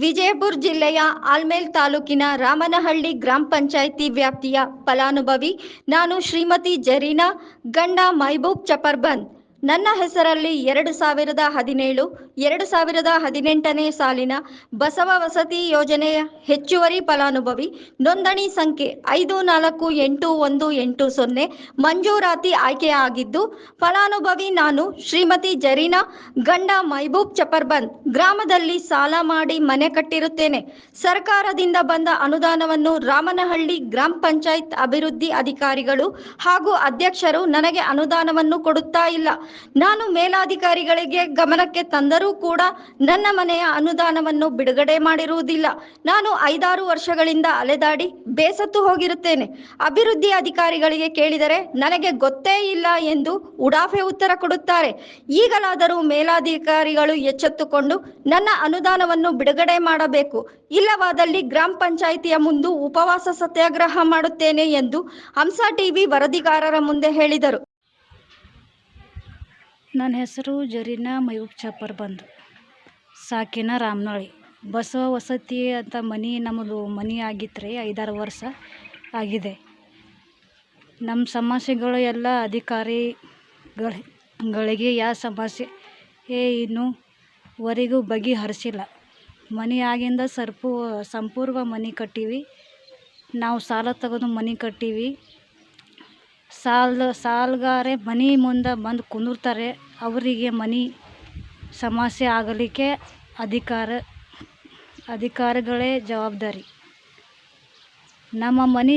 ವಿಜಯಪುರ ಜಿಲ್ಲೆಯ ಆಲ್ಮೇಲ್ ತಾಲೂಕಿನ ರಾಮನಹಳ್ಳಿ ಗ್ರಾಮ ಪಂಚಾಯಿತಿ ವ್ಯಾಪ್ತಿಯ ಫಲಾನುಭವಿ ನಾನು ಶ್ರೀಮತಿ ಜರೀನಾ ಗಂಡ ಮೈಬೂಬ್ ಚಪರ್ಬಂದ್. ನನ್ನ ಹೆಸರಲ್ಲಿ 2017 2018ನೇ ಸಾಲಿನ ಬಸವ ವಸತಿ ಯೋಜನೆಯ ಹೆಚ್ಚುವರಿ ಫಲಾನುಭವಿ ನೋಂದಣಿ ಸಂಖ್ಯೆ 548180 ಮಂಜೂರಾತಿ ಆಯ್ಕೆಯಾಗಿದ್ದು, ಫಲಾನುಭವಿ ನಾನು ಶ್ರೀಮತಿ ಜರೀನಾ ಗಂಡ ಮೈಬೂಬ್ ಚಪರ್ಬಂದ್ ಗ್ರಾಮದಲ್ಲಿ ಸಾಲ ಮಾಡಿ ಮನೆ ಕಟ್ಟಿರುತ್ತೇನೆ. ಸರ್ಕಾರದಿಂದ ಬಂದ ಅನುದಾನವನ್ನು ರಾಮನಹಳ್ಳಿ ಗ್ರಾಮ ಪಂಚಾಯತ್ ಅಭಿವೃದ್ಧಿ ಅಧಿಕಾರಿಗಳು ಹಾಗೂ ಅಧ್ಯಕ್ಷರು ನನಗೆ ಅನುದಾನವನ್ನು ಕೊಡುತ್ತಾ ಇಲ್ಲ. ನಾನು ಮೇಲಾಧಿಕಾರಿಗಳಿಗೆ ಗಮನಕ್ಕೆ ತಂದರೂ ಕೂಡ ನನ್ನ ಮನೆಯ ಅನುದಾನವನ್ನು ಬಿಡುಗಡೆ ಮಾಡಿರುವುದಿಲ್ಲ. ನಾನು 5-6 ವರ್ಷಗಳಿಂದ ಅಲೆದಾಡಿ ಬೇಸತ್ತು ಹೋಗಿರುತ್ತೇನೆ. ಅಭಿವೃದ್ಧಿ ಅಧಿಕಾರಿಗಳಿಗೆ ಕೇಳಿದರೆ ನನಗೆ ಗೊತ್ತೇ ಇಲ್ಲ ಎಂದು ಉಡಾಫೆ ಉತ್ತರ ಕೊಡುತ್ತಾರೆ. ಈಗಲಾದರೂ ಮೇಲಾಧಿಕಾರಿಗಳು ಎಚ್ಚೆತ್ತುಕೊಂಡು ನನ್ನ ಅನುದಾನವನ್ನು ಬಿಡುಗಡೆ ಮಾಡಬೇಕು. ಇಲ್ಲವಾದಲ್ಲಿ ಗ್ರಾಮ ಪಂಚಾಯಿತಿಯ ಮುಂದೆ ಉಪವಾಸ ಸತ್ಯಾಗ್ರಹ ಮಾಡುತ್ತೇನೆ ಎಂದು ಹಂಸ ಟಿವಿ ವರದಿಗಾರರ ಮುಂದೆ ಹೇಳಿದರು. ನನ್ನ ಹೆಸರು ಜರೀನಾ ಮೈಬೂಬ್ ಚಪರ್ಬಂದ್, ಸಾಕಿನ ರಾಮನಹಳ್ಳಿ. ಬಸವ ವಸತಿ ಅಂತ ನಮ್ಮದು ಮನೆ ಆಗಿತ್ತು ರೀ. 5-6 ವರ್ಷ ಆಗಿದೆ. ನಮ್ಮ ಸಮಸ್ಯೆಗಳು ಎಲ್ಲ ಅಧಿಕಾರಿಗಳಿಗೆ ಯಾವ ಸಮಸ್ಯೆ ಇನ್ನೂವರೆಗೂ ಬಗೆಹರಿಸಿಲ್ಲ. ಮನೆ ಆಗಿಂದ ಸಂಪೂರ್ಣ ಮನೆ ಕಟ್ಟೀವಿ. ನಾವು ಸಾಲ ತಗೊಂಡು ಮನೆ ಕಟ್ಟೀವಿ. ಸಾಲಗಾರೆ ಮನೆ ಮುಂದೆ ಬಂದು ಕುಂದಿರ್ತಾರೆ. ಅವರಿಗೆ ಮನೆ ಸಮಸ್ಯೆ ಆಗಲಿಕ್ಕೆ ಅಧಿಕಾರಿಗಳೇ ಜವಾಬ್ದಾರಿ. ನಮ್ಮ ಮನೆ